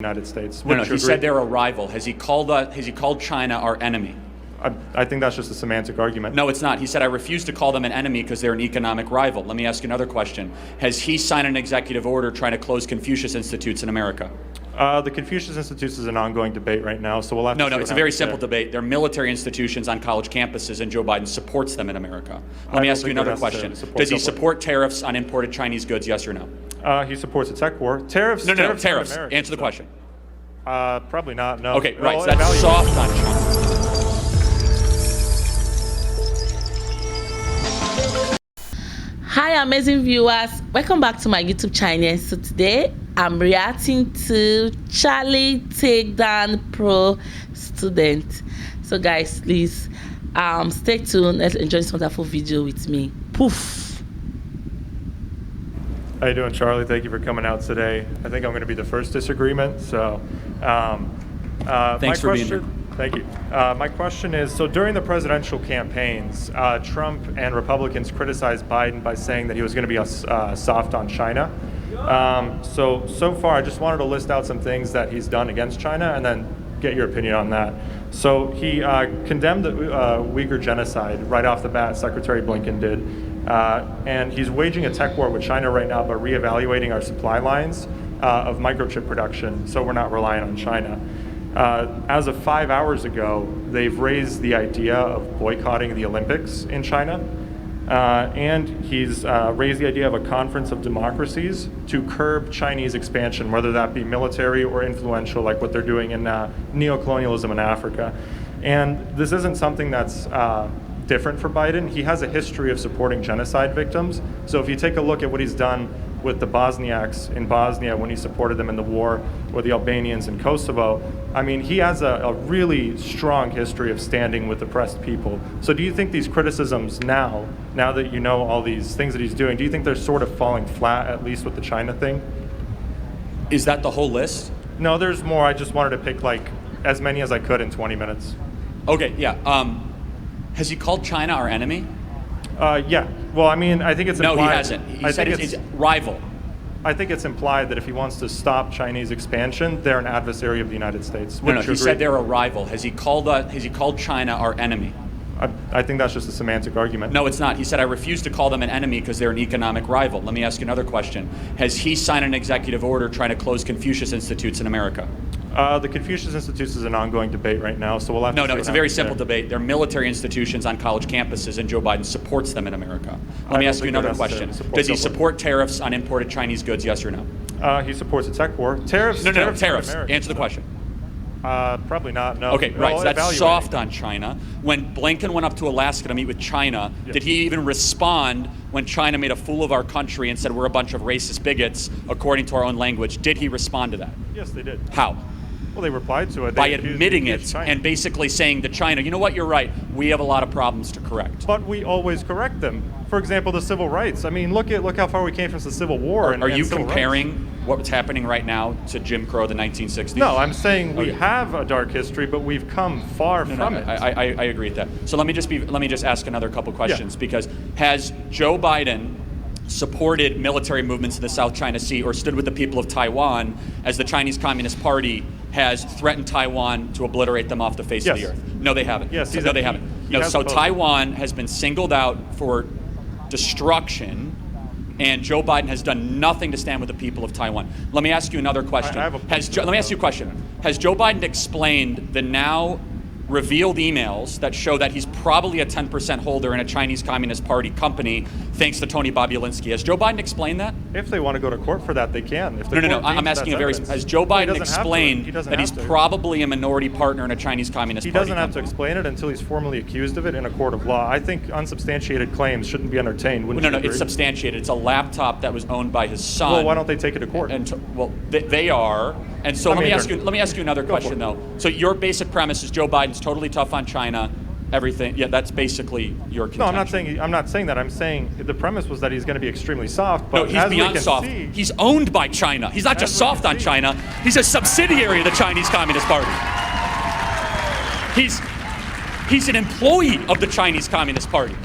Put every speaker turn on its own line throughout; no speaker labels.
United States.
No, he said they're a rival. Has he called China our enemy?
I think that's just a semantic argument.
No, it's not. He said, I refuse to call them an enemy because they're an economic rival. Let me ask you another question. Has he signed an executive order trying to close Confucius Institutes in America?
The Confucius Institutes is an ongoing debate right now, so we'll have to
No, it's a very simple debate. They're military institutions on college campuses, and Joe Biden supports them in America. Let me ask you another question. Does he support tariffs on imported Chinese goods, yes or no?
He supports a tech war. Tariffs?
No, tariffs. Answer the question.
Probably not, no.
Okay, right, so that's soft on China.
Hi amazing viewers, welcome back to my YouTube channel. So today I'm reacting to Charlie Takedown Pro Student. So guys, please stay tuned. Let's enjoy this wonderful video with me. Poof.
How you doing, Charlie? Thank you for coming out today. I think I'm going to be the first disagreement, so
thanks for being here.
Thank you. My question is, so during the presidential campaigns, Trump and Republicans criticized Biden by saying that he was going to be soft on China. So far, I just wanted to list out some things that he's done against China and then get your opinion on that. So he condemned the Uyghur genocide right off the bat, Secretary Blinken did. And he's waging a tech war with China right now by reevaluating our supply lines of microchip production so we're not relying on China. As of 5 hours ago, they've raised the idea of boycotting the Olympics in China. And he's raised the idea of a conference of democracies to curb Chinese expansion, whether that be military or influential, like what they're doing in neocolonialism in Africa. And this isn't something that's different for Biden. He has a history of supporting genocide victims. So if you take a look at what he's done with the Bosniaks in Bosnia when he supported them in the war, or the Albanians in Kosovo, I mean, he has a really strong history of standing with oppressed people. So do you think these criticisms now that you know all these things that he's doing, do you think they're sort of falling flat, at least with the China thing?
Is that the whole list?
No, there's more. I just wanted to pick like as many as I could in 20 minutes.
Okay, yeah. Has he called China our enemy?
Yeah. Well, I mean, I think it's implied.
No, he hasn't. He said it's rival.
I think it's implied that if he wants to stop Chinese expansion, they're an adversary of the United States.
No, he said they're a rival. Has he called China our enemy?
I think that's just a semantic argument.
No, it's not. He said, I refuse to call them an enemy because they're an economic rival. Let me ask you another question. Has he signed an executive order trying to close Confucius Institutes in America?
The Confucius Institutes is an ongoing debate right now, so we'll have to
No, it's a very simple debate. They're military institutions on college campuses, and Joe Biden supports them in America. Let me ask you another question. Does he support tariffs on imported Chinese goods, yes or no?
He supports a tech war. Tariffs?
No, tariffs. Answer the question.
Probably not, no.
Okay, right, so that's soft on China. When Blinken went up to Alaska to meet with China, did he even respond when China made a fool of our country and said we're a bunch of racist bigots, according to our own language? Did he respond to that?
Yes, they did.
How?
Well, they replied to it.
By admitting it and basically saying to China, you know what, you're right, we have a lot of problems to correct.
But we always correct them. For example, the civil rights. I mean, look how far we came from the Civil War.
Are you comparing what's happening right now to Jim Crow, the 1960s?
No, I'm saying we have a dark history, but we've come far from it.
I agree with that. So let me just ask another couple questions, because has Joe Biden supported military movements in the South China Sea or stood with the people of Taiwan as the Chinese Communist Party has threatened Taiwan to obliterate them off the face of the earth? No, they haven't.
Yes,
no, they haven't. No, so Taiwan has been singled out for destruction, and Joe Biden has done nothing to stand with the people of Taiwan. Let me ask you another question. Let me ask you a question. Has Joe Biden explained the now revealed emails that show that he's probably a 10% holder in a Chinese Communist Party company, thanks to Tony Bobulinski? Has Joe Biden explained that?
If they want to go to court for that, they can. If
No. I'm asking has Joe Biden explained that he's probably a minority partner in a Chinese Communist Party
company? He doesn't have to explain it until he's formally accused of it in a court of law. I think unsubstantiated claims shouldn't be entertained.
No, it's substantiated. It's a laptop that was owned by his son.
Well, why don't they take it to court?
Well, they are. And so let me ask you another question though. So your basic premise is Joe Biden's totally tough on China, everything. Yeah, that's basically your contention.
No, I'm not saying that. I'm saying the premise was that he's going to be extremely soft. But
no, he's beyond soft. He's owned by China. He's not just soft on China. He's a subsidiary of the Chinese Communist Party. He's an employee of the Chinese Communist Party.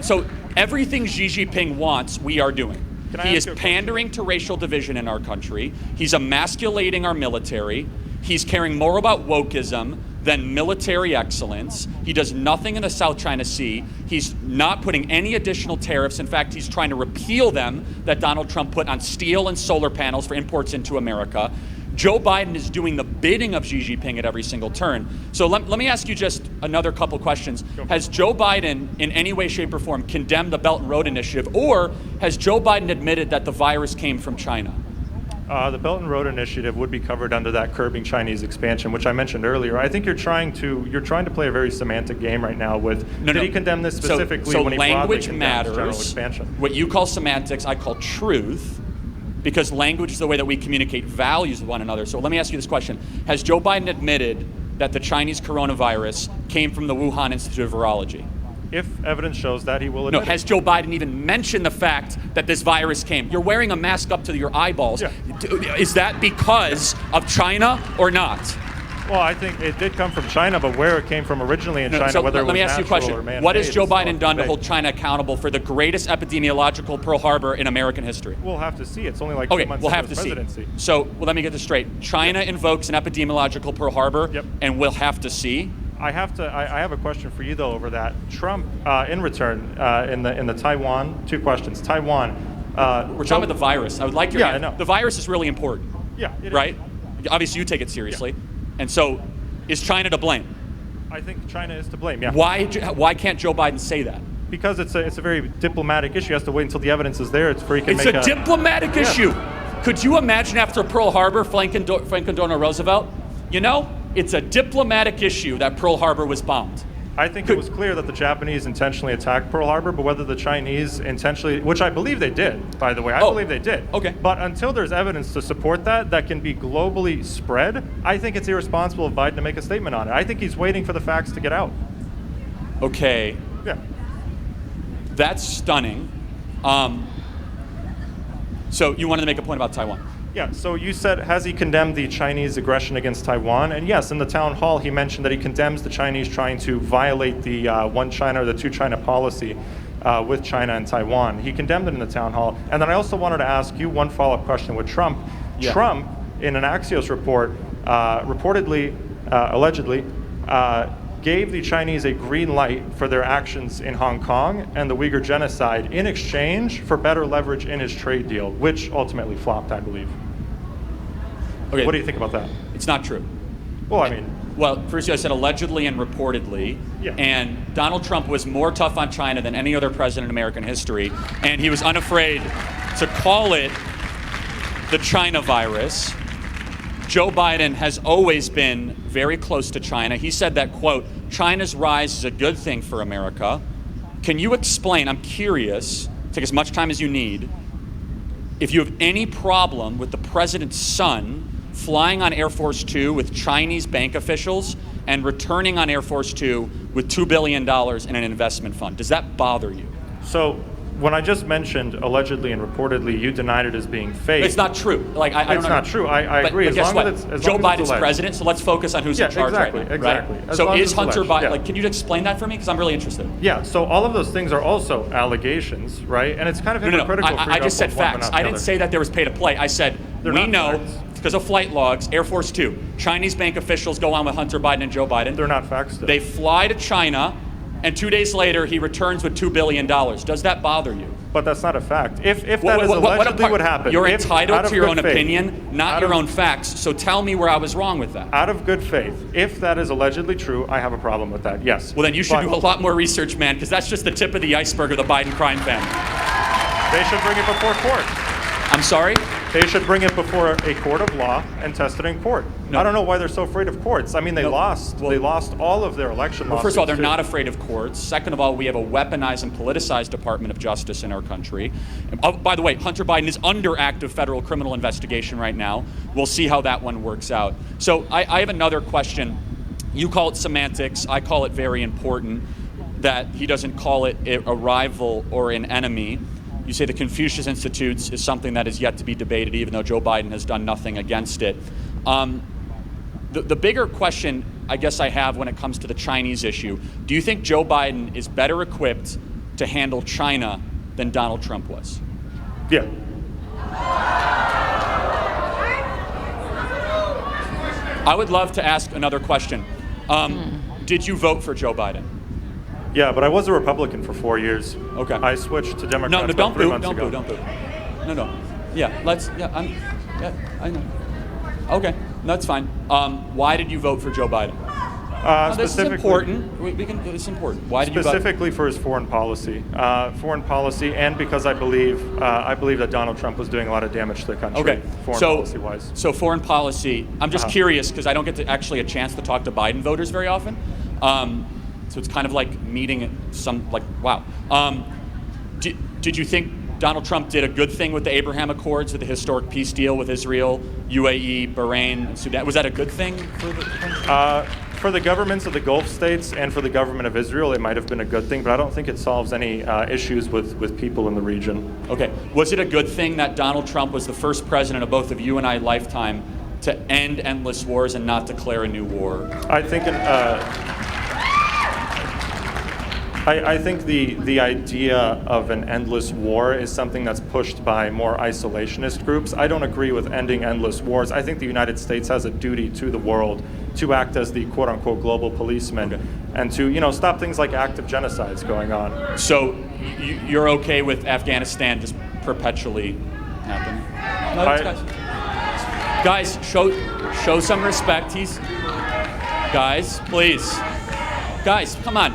So everything Xi Jinping wants, we are doing. He is pandering to racial division in our country. He's emasculating our military. He's caring more about wokeism than military excellence. He does nothing in the South China Sea. He's not putting any additional tariffs. In fact, he's trying to repeal them that Donald Trump put on steel and solar panels for imports into America. Joe Biden is doing the bidding of Xi Jinping at every single turn. So let me ask you just another couple questions. Has Joe Biden in any way, shape, or form condemned the Belt and Road Initiative, or has Joe Biden admitted that the virus came from China?
The Belt and Road Initiative would be covered under that curbing Chinese expansion, which I mentioned earlier. I think you're trying to play a very semantic game right now with did he condemn this specifically when he broadly condemns general expansion?
What you call semantics, I call truth, because language is the way that we communicate values with one another. So let me ask you this question. Has Joe Biden admitted that the Chinese coronavirus came from the Wuhan Institute of Virology?
If evidence shows that, he will admit
No, has Joe Biden even mentioned the fact that this virus came? You're wearing a mask up to your eyeballs.
Yeah.
Is that because of China or not?
Well, I think it did come from China, but where it came from originally in China,
so
whether it was
let me ask you a
natural
question.
or man-made,
What has Joe
is
Biden done to
debate.
hold China accountable for the greatest epidemiological Pearl Harbor in American history?
We'll have to see. It's only like
Okay,
2 months
we'll
into
have to
his
see.
presidency.
So let me get this straight. China invokes an epidemiological Pearl Harbor,
Yep.
and we'll have to see.
I have a question for you though over that. Trump, in return, in the Taiwan, 2 questions. Taiwan.
We're talking about the virus. I would like your
Yeah, I
answer.
know.
The virus is really important,
Yeah, it is.
right? Obviously, you take it seriously, and so is China to blame?
I think China is to blame. Yeah.
Why can't Joe Biden say that?
Because it's a very diplomatic issue. He has to wait until the evidence is there. It's where he can
It's
make
a diplomatic issue. Could you imagine after Pearl Harbor, Franklin Delano Roosevelt? You know, it's a diplomatic issue that Pearl Harbor was bombed.
I think it was clear that the Japanese intentionally attacked Pearl Harbor, but whether the Chinese intentionally, which I believe they did, by the way, I believe they did.
Okay.
But until there's evidence to support that can be globally spread, I think it's irresponsible of Biden to make a statement on it. I think he's waiting for the facts to get out.
Okay,
Yeah.
that's stunning. So you wanted to make a point about Taiwan.
Yeah, so you said, has he condemned the Chinese aggression against Taiwan? And yes, in the town hall, he mentioned that he condemns the Chinese trying to violate the one China or the two China policy with China and Taiwan. He condemned it in the town hall. And then I also wanted to ask you one follow-up question with Trump.
Yeah.
Trump, in an Axios report, allegedly, gave the Chinese a green light for their actions in Hong Kong and the Uyghur genocide in exchange for better leverage in his trade deal, which ultimately flopped, I believe.
Okay.
What do you think about that?
It's not true.
Well, I mean,
Well, first I said allegedly and reportedly,
Yeah.
and Donald Trump was more tough on China than any other president in American history, and he was unafraid to call it the China virus. Joe Biden has always been very close to China. He said that, quote, China's rise is a good thing for America. Can you explain, I'm curious, take as much time as you need, if you have any problem with the president's son flying on Air Force Two with Chinese bank officials and returning on Air Force Two with $2 billion in an investment fund? Does that bother you?
so when I just mentioned allegedly and reportedly, you denied it as being fake.
It's not true. Like I
It's
don't
not true. I agree.
But
As
guess
long
what?
as it's- as
Joe
long as it's
Biden's
alleged.
president, so let's focus on who's
Yeah,
in charge
exactly,
right now.
exactly.
Right?
As
So
long as
is
it's
Hunter
alleged,
Biden,
yeah.
like, can you explain that for me? Because I'm really interested.
Yeah, so all of those things are also allegations, right? And it's kind of
No.
hypocritical for you
I
to
just said
uphold one but
facts.
not the
I didn't
other.
say that there was pay to play. I said
They're
we
not
know
facts.
because of flight logs, Air Force Two, Chinese bank officials go on with Hunter Biden and Joe Biden.
They're not facts still.
They fly to China, and 2 days later he returns with $2 billion. Does that bother you?
But that's not a fact. If that is allegedly what happened.
You're
if,
entitled
out of
to your
good
own
faith,
opinion, not
out
your
of-
own facts. So tell me where I was wrong with that.
Out of good faith, if that is allegedly true, I have a problem with that, yes.
Well, then you should
But
do a lot more research, man, because that's just the tip of the iceberg of the Biden crime family.
They should bring it before court.
I'm sorry?
They should bring it before a court of law and test it in court.
No.
I don't know why they're so afraid of courts. I mean, they
No.
lost.
Well-
They lost all of their election
Well,
lawsuits.
first of all, they're
too.
not afraid of courts. Second of all, we have a weaponized and politicized Department of Justice in our country. And, oh, by the way, Hunter Biden is under active federal criminal investigation right now. We'll see how that one works out. So I have another question. You call it semantics. I call it very important that he doesn't call it a rival or an enemy. You say the Confucius Institutes is something that is yet to be debated, even though Joe Biden has done nothing against it. The bigger question I guess I have when it comes to the Chinese issue, do you think Joe Biden is better equipped to handle China than Donald Trump was?
Yeah.
I would love to ask another question. Did you vote for Joe Biden?
Yeah, but I was a Republican for 4 years.
Okay.
I switched to Democrats
No,
about 3
don't
months
boo,
ago.
don't boo. No. Yeah, I know. Okay, that's fine. Why did you vote for Joe Biden? This is important. It's important. Why did you vote?
Specifically for his foreign policy. And because I believe that Donald Trump was doing a lot of damage to the country,
Okay,
foreign policy-wise.
So foreign policy, I'm just curious because I don't get to actually a chance to talk to Biden voters very often. So it's kind of like meeting wow. Did you think Donald Trump did a good thing with the Abraham Accords, with the historic peace deal with Israel, UAE, Bahrain, and Sudan? Was that a good thing for the country?
For the governments of the Gulf states and for the government of Israel, it might have been a good thing, but I don't think it solves any issues with people in the region.
Okay. Was it a good thing that Donald Trump was the first president of both of you and I lifetime to end endless wars and not declare a new war?
I think I think the idea of an endless war is something that's pushed by more isolationist groups. I don't agree with ending endless wars. I think the United States has a duty to the world to act as the quote-unquote global policeman and to stop things like active genocides going on.
So you're okay with Afghanistan just perpetually happening? No, guys, show some respect. Guys, please. Guys, come on.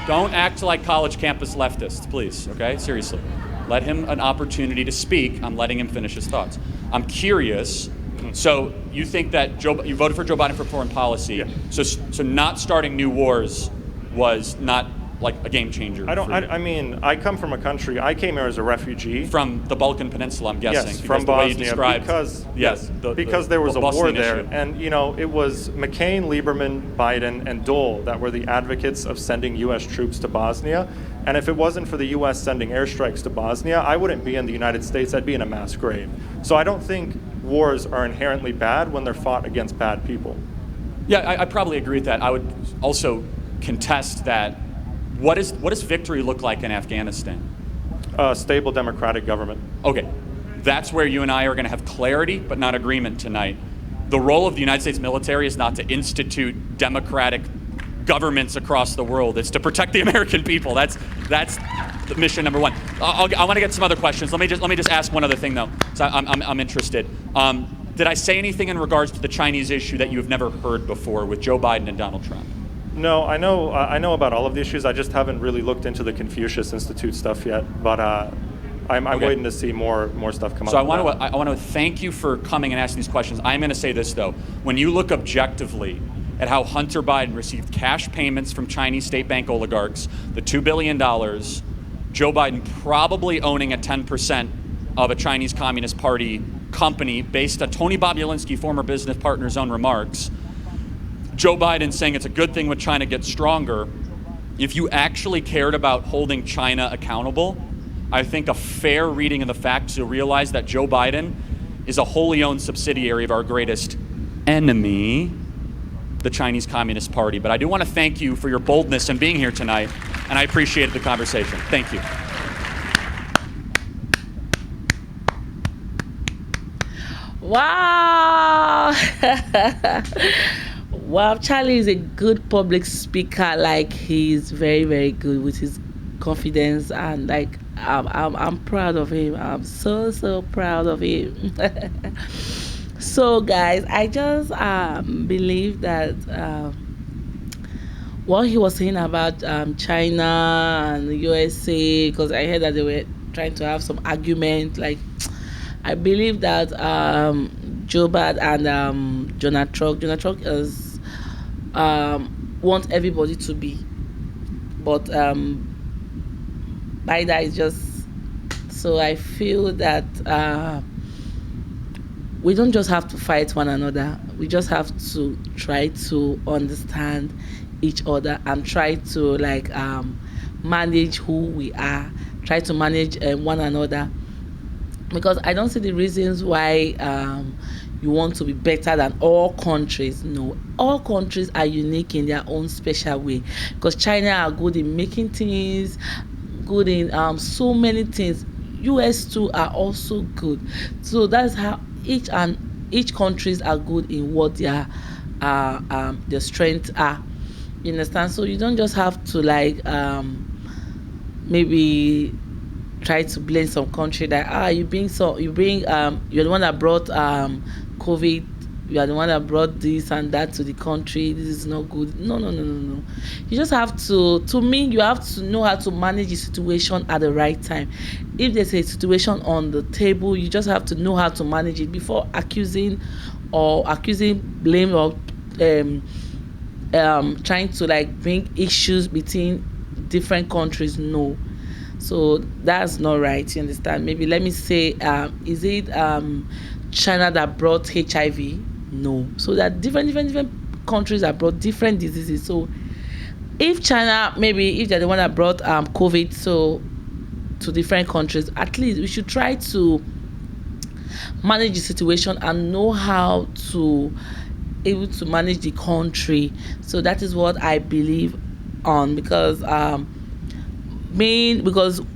Don't act like college campus leftists, please, okay? Seriously. Let him an opportunity to speak. I'm letting him finish his thoughts. I'm curious. So you think that you voted for Joe Biden for foreign policy. Yeah. So not starting new wars was not like a game changer.
I mean, I come from a country. I came here as a refugee
from the Balkan Peninsula. I'm guessing.
Yes, from Bosnia. Because there was a war there,
issue.
and it was McCain, Lieberman, Biden, and Dole that were the advocates of sending U.S. troops to Bosnia. And if it wasn't for the U.S. sending airstrikes to Bosnia, I wouldn't be in the United States. I'd be in a mass grave. So I don't think wars are inherently bad when they're fought against bad people.
Yeah, I probably agree with that. I would also contest that. What does victory look like in Afghanistan?
A stable democratic government.
Okay, that's where you and I are going to have clarity, but not agreement tonight. The role of the United States military is not to institute democratic governments across the world. It's to protect the American people. That's the mission number one. I want to get some other questions. Let me just ask one other thing though. So I'm interested. Did I say anything in regards to the Chinese issue that you have never heard before with Joe Biden and Donald Trump?
No, I know about all of the issues. I just haven't really looked into the Confucius Institute stuff yet. But I'm waiting to see more stuff come up.
So I want to thank you for coming and asking these questions. I'm going to say this though: when you look objectively at how Hunter Biden received cash payments from Chinese state bank oligarchs, the $2 billion, Joe Biden probably owning a 10% of a Chinese Communist Party company based on Tony Bobulinski, former business partner's own remarks. Joe Biden saying it's a good thing when China gets stronger. If you actually cared about holding China accountable, I think a fair reading of the facts, you'll realize that Joe Biden is a wholly owned subsidiary of our greatest enemy, the Chinese Communist Party. But I do want to thank you for your boldness in being here tonight, and I appreciated the conversation. Thank you.
Wow. Wow, Charlie is a good public speaker. Like, he's very, very good with his confidence, and like I'm proud of him. I'm so proud of him. So guys, I just believe that what he was saying about China and the USA, because I heard that they were trying to have some argument. Like, I believe that Joe Biden and Donald Trump is want everybody to be, but Biden is just. So I feel that we don't just have to fight one another. We just have to try to understand each other and try to manage who we are. Try to manage one another, because I don't see the reasons why you want to be better than all countries. No, all countries are unique in their own special way, because China are good in making things, good in so many things. US too are also good. So that's how each countries are good in what their strengths are. You understand? So you don't just have to like maybe try to blame some country that you're the one that brought COVID, you are the one that brought this and that to the country, this is not good. No. You just have to me, you have to know how to manage the situation at the right time. If there's a situation on the table, you just have to know how to manage it before accusing blame, or trying to like bring issues between different countries. No. So that's not right, you understand? Maybe let me say, is it China that brought HIV? No. So that different countries that brought different diseases. So if China, maybe if they're the one that brought COVID to different countries, at least we should try to manage the situation and know how to able to manage the country. So that is what I believe on, because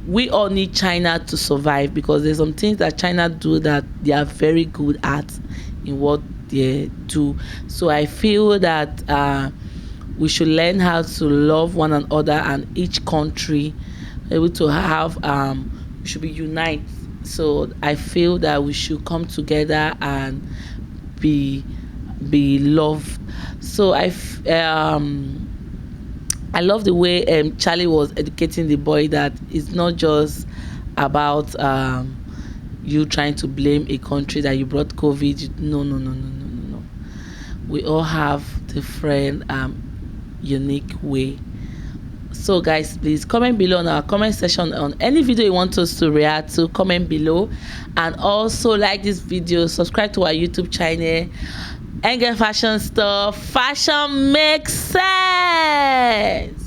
we all need China to survive, because there's some things that China do that they are very good at in what they do. So I feel that we should learn how to love one another, and each country able to have we should be united. So I feel that we should come together and be loved. So I love the way Charlie was educating the boy that it's not just about you trying to blame a country that you brought COVID. No. We all have different unique way. So guys, please comment below on our comment section on any video you want us to react to. Comment below, and also like this video, subscribe to our YouTube channel, Ngal Fashion Store. Fashion makes sense.